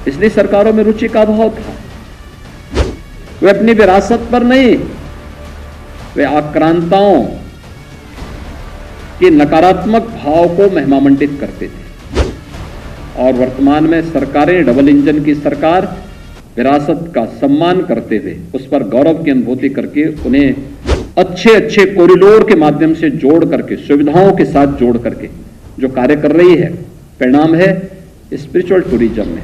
इसलिए सरकारों में रुचि का अभाव था। वे अपनी विरासत पर नहीं, वे आक्रांताओं के नकारात्मक भाव को महिमामंडित करते थे। और वर्तमान में सरकारें, डबल इंजन की सरकार, विरासत का सम्मान करते हुए उस पर गौरव की अनुभूति करके उन्हें अच्छे अच्छे कॉरिडोर के माध्यम से जोड़ करके, सुविधाओं के साथ जोड़ करके जो कार्य कर रही है, परिणाम है स्पिरिचुअल टूरिज्म में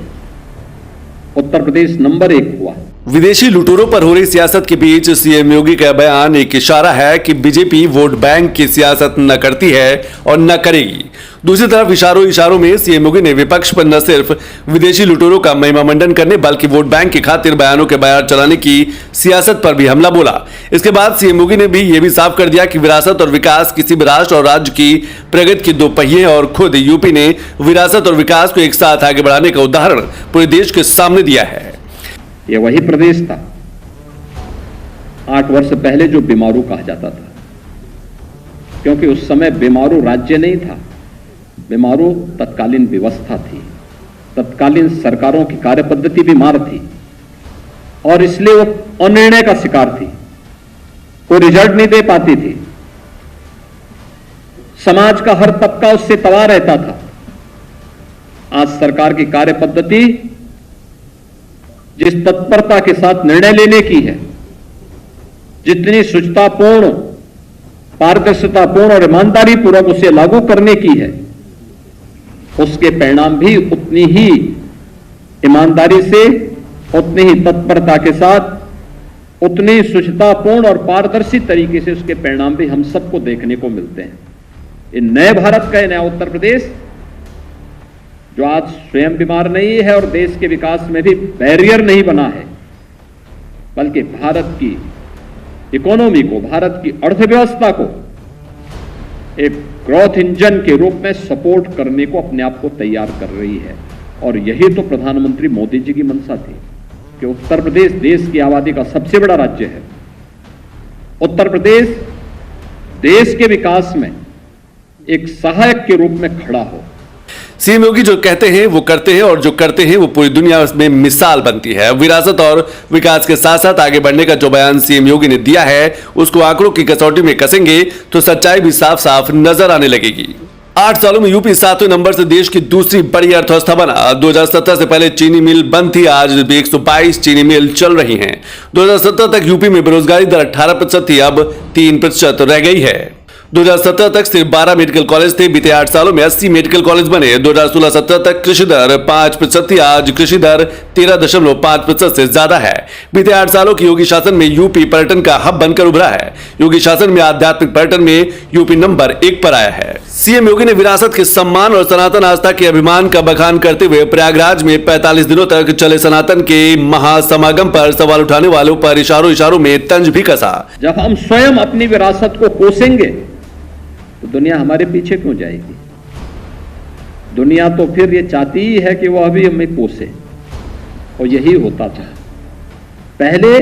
उत्तर प्रदेश नंबर 1 हुआ। विदेशी लुटेरों पर हो रही सियासत के बीच सीएम योगी का बयान एक इशारा है कि बीजेपी वोट बैंक की सियासत न करती है और न करेगी। दूसरी तरफ इशारों में सीएम योगी ने विपक्ष पर न सिर्फ विदेशी लुटेरों का महिमामंडन करने बल्कि वोट बैंक की खातिर बयानों के बयान चलाने की सियासत पर भी हमला बोला। इसके बाद सीएम योगी ने भी यह भी साफ कर दिया कि विरासत और विकास किसी भी राष्ट्र और राज्य की प्रगति के दो पहिए और खुद यूपी ने विरासत और विकास को एक साथ आगे बढ़ाने का उदाहरण पूरे देश के सामने दिया है। यह वही प्रदेश था 8 वर्ष पहले जो बीमारू कहा जाता था, क्योंकि उस समय बीमारू राज्य नहीं था, बीमारू तत्कालीन व्यवस्था थी, तत्कालीन सरकारों की कार्यपद्धति बीमार थी और इसलिए वो अनिर्णय का शिकार थी, कोई रिजल्ट नहीं दे पाती थी। समाज का हर तबका उससे तबाह रहता था। आज सरकार की कार्यपद्धति जिस तत्परता के साथ निर्णय लेने की है, जितनी शुचितापूर्ण, पारदर्शितापूर्ण और ईमानदारी पूर्वक उसे लागू करने की है, उसके परिणाम भी उतनी ही ईमानदारी से, उतनी ही तत्परता के साथ, उतनी शुचितापूर्ण और पारदर्शी तरीके से उसके परिणाम भी हम सबको देखने को मिलते हैं। इन नए भारत का, नया उत्तर प्रदेश जो आज स्वयं बीमार नहीं है और देश के विकास में भी बैरियर नहीं बना है, बल्कि भारत की इकोनॉमी को, भारत की अर्थव्यवस्था को एक ग्रोथ इंजन के रूप में सपोर्ट करने को अपने आप को तैयार कर रही है। और यही तो प्रधानमंत्री मोदी जी की मंशा थी कि उत्तर प्रदेश देश की आबादी का सबसे बड़ा राज्य है। उत्तर प्रदेश देश के विकास में एक सहायक के रूप में खड़ा हो। सीएम योगी जो कहते हैं वो करते हैं और जो करते हैं वो पूरी दुनिया में मिसाल बनती है। विरासत और विकास के साथ साथ आगे बढ़ने का जो बयान सीएम योगी ने दिया है उसको आंकड़ों की कसौटी में कसेंगे तो सच्चाई भी साफ साफ नजर आने लगेगी। 8 सालों में यूपी 7वें नंबर से देश की दूसरी बड़ी अर्थव्यवस्था बना। 2017 से पहले चीनी मिल बंद थी, आज 122 चीनी मिल चल रही हैं। 2017 तक यूपी में बेरोजगारी दर 18% थी, अब 3% रह गई है। 2017 तक सिर्फ 12 मेडिकल कॉलेज थे, बीते 8 सालों में 80 मेडिकल कॉलेज बने। 2016-17 तक कृषि दर 5% थी, आज कृषि दर 13.5% से ज्यादा है। बीते 8 सालों की योगी शासन में यूपी पर्यटन का हब बनकर उभरा है। योगी शासन में आध्यात्मिक पर्यटन में यूपी नंबर 1 पर आया है। सीएम योगी ने विरासत के सम्मान और सनातन आस्था के अभिमान का बखान करते हुए प्रयागराज में 45 दिनों तक चले सनातन के महासमागम पर सवाल उठाने वालों पर इशारों में तंज भी कसा। जब हम स्वयं अपनी विरासत को कोसेंगे तो दुनिया हमारे पीछे क्यों जाएगी? दुनिया तो फिर ये चाहती ही है कि वो अभी हमें कोसे, और यही होता था। पहले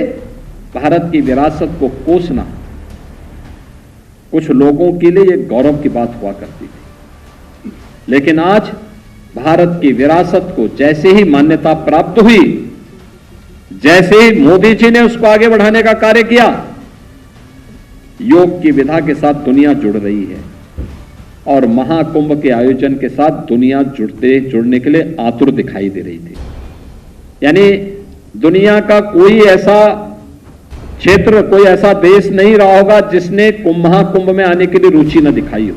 भारत की विरासत को कोसना कुछ लोगों के लिए ये गौरव की बात हुआ करती थी, लेकिन आज भारत की विरासत को जैसे ही मान्यता प्राप्त हुई, जैसे ही मोदी जी ने उसको आगे बढ़ाने का कार्य किया, योग की विधा के साथ दुनिया जुड़ रही है और महाकुंभ के आयोजन के साथ दुनिया जुड़ने के लिए आतुर दिखाई दे रही थी। यानी दुनिया का कोई ऐसा क्षेत्र, कोई ऐसा देश नहीं रहा होगा जिसने महाकुंभ में आने के लिए रुचि न दिखाई हो।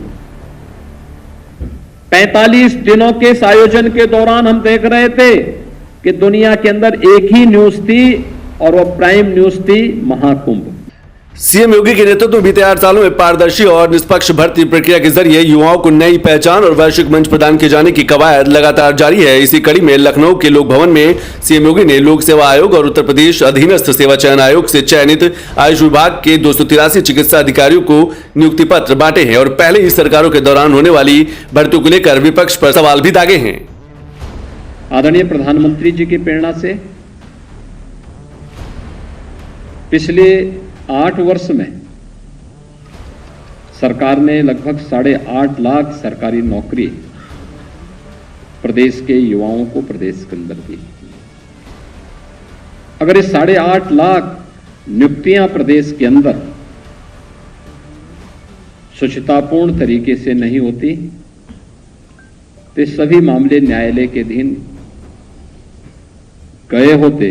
45 दिनों के इस आयोजन के दौरान हम देख रहे थे कि दुनिया के अंदर एक ही न्यूज थी और वो प्राइम न्यूज थी महाकुंभ। सीएम योगी के नेतृत्व में बीते 8 सालों में पारदर्शी और निष्पक्ष भर्ती प्रक्रिया के जरिए युवाओं को नई पहचान और वैश्विक मंच प्रदान किए जाने की कवायद लगातार जारी है। इसी कड़ी में लखनऊ के लोक भवन में सीएम योगी ने लोक सेवा आयोग और उत्तर प्रदेश अधीनस्थ सेवा चयन आयोग से चयनित आयुष विभाग के 283 चिकित्सा अधिकारियों को नियुक्ति पत्र बांटे हैं और पहले ही सरकारों के दौरान होने वाली भर्तियों को लेकर विपक्ष पर सवाल भी दागे हैं। आदरणीय प्रधानमंत्री जी की प्रेरणा से पिछले 8 वर्ष में सरकार ने लगभग 8.5 लाख सरकारी नौकरी प्रदेश के युवाओं को प्रदेश के अंदर दी। अगर ये 8.5 लाख नियुक्तियां प्रदेश के अंदर शुचितापूर्ण तरीके से नहीं होती तो सभी मामले न्यायालय के अधीन गए होते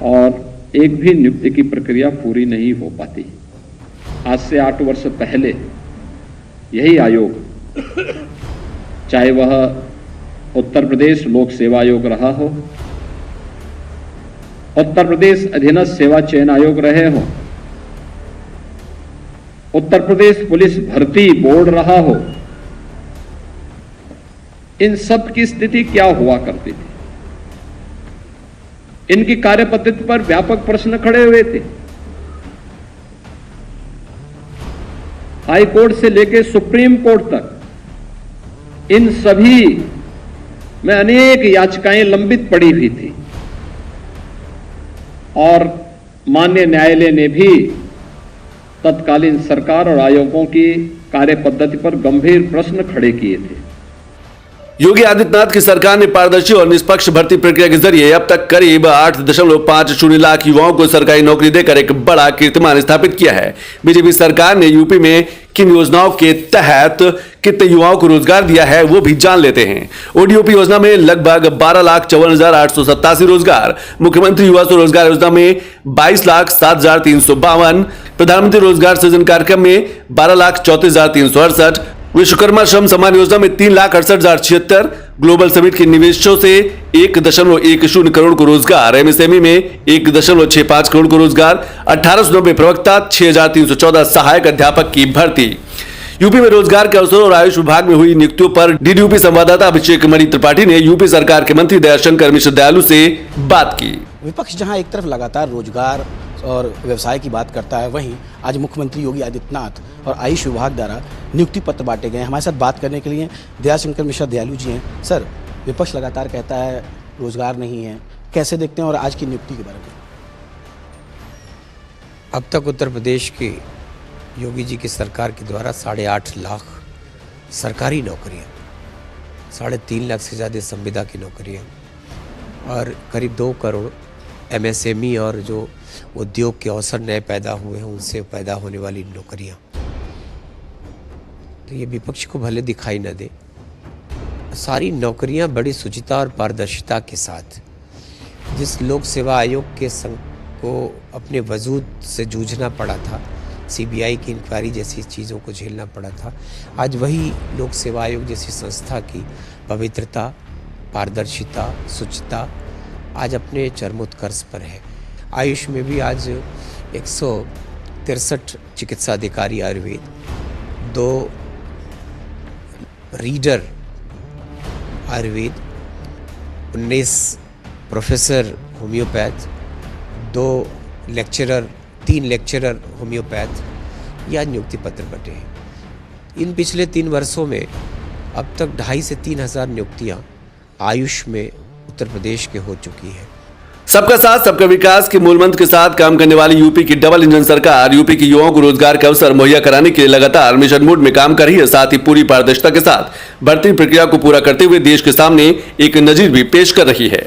और एक भी नियुक्ति की प्रक्रिया पूरी नहीं हो पाती। आज से 8 वर्ष पहले यही आयोग, चाहे वह उत्तर प्रदेश लोक सेवा आयोग रहा हो, उत्तर प्रदेश अधीनस्थ सेवा चयन आयोग रहे हो, उत्तर प्रदेश पुलिस भर्ती बोर्ड रहा हो, इन सब की स्थिति क्या हुआ करती थी? इनकी कार्य पद्धति पर व्यापक प्रश्न खड़े हुए थे। हाई कोर्ट से लेकर सुप्रीम कोर्ट तक इन सभी में अनेक याचिकाएं लंबित पड़ी हुई थी और माननीय न्यायालय ने भी तत्कालीन सरकार और आयोगों की कार्य पद्धति पर गंभीर प्रश्न खड़े किए थे। योगी आदित्यनाथ की सरकार ने पारदर्शी और निष्पक्ष भर्ती प्रक्रिया के जरिए अब तक करीब 8.50 लाख युवाओं को सरकारी नौकरी देकर एक बड़ा कीर्तिमान स्थापित किया है। बीजेपी सरकार ने यूपी में किन योजनाओं के तहत कितने युवाओं को रोजगार दिया है वो भी जान लेते हैं। ओडीओपी योजना में लगभग 12,54,887 रोजगार, मुख्यमंत्री युवा स्वरोजगार योजना में 22,07,352, प्रधानमंत्री रोजगार सृजन कार्यक्रम में 12,34,368, विश्वकर्मा श्रम सम्मान योजना में 3,68,076, ग्लोबल समिट के निवेशों से 1.10 करोड़ को रोजगार, एमएसएमई में 1.65 करोड़ को रोजगार, 1890 प्रवक्ता, 6,314 सहायक अध्यापक की भर्ती। यूपी में रोजगार के अवसरों और आयुष विभाग में हुई नियुक्तियों पर डीडीयूपी संवाददाता अभिषेक मणि त्रिपाठी ने यूपी सरकार के मंत्री दयाशंकर मिश्र दयालु से बात की। विपक्ष जहां एक तरफ लगातार रोजगार और व्यवसाय की बात करता है, वहीं आज मुख्यमंत्री योगी आदित्यनाथ और आयुष विभाग द्वारा नियुक्ति पत्र बांटे गए। हमारे साथ बात करने के लिए दयाशंकर मिश्र दयालु जी हैं। सर, विपक्ष लगातार कहता है रोजगार नहीं है, कैसे देखते हैं और आज की नियुक्ति के बारे में? अब तक उत्तर प्रदेश की योगी जी की सरकार के द्वारा 8.5 लाख सरकारी नौकरियां, 3.5 लाख से ज़्यादा संविदा की नौकरियां और करीब 2 करोड़ एमएसएमई और जो उद्योग के अवसर नए पैदा हुए हैं उनसे पैदा होने वाली नौकरियां, तो ये विपक्ष को भले दिखाई न दे, सारी नौकरियां बड़ी शुचिता और पारदर्शिता के साथ, जिस लोक सेवा आयोग के संघ को अपने वजूद से जूझना पड़ा था, सीबीआई की इंक्वायरी जैसी चीज़ों को झेलना पड़ा था, आज वही लोक सेवा आयोग जैसी संस्था की पवित्रता, पारदर्शिता, शुचिता आज अपने चरमोत्कर्ष पर है। आयुष में भी आज 163 चिकित्सा अधिकारी Ayurveda, 2 reader Ayurveda, 19 professor homeopath, 2 lecturer, 3 lecturer homeopath, यह नियुक्ति पत्र बटे हैं। इन पिछले 3 वर्षों में अब तक 2,500 से 3,000 नियुक्तियां आयुष में उत्तर प्रदेश के हो चुकी है। सबका साथ सबका विकास के मूल मंत्र के साथ काम करने वाली यूपी की डबल इंजन सरकार यूपी के युवाओं को रोजगार के अवसर मुहैया कराने के लिए लगातार मिशन मोड में काम कर रही है। साथ ही पूरी पारदर्शिता के साथ भर्ती प्रक्रिया को पूरा करते हुए देश के सामने एक नजीर भी पेश कर रही है।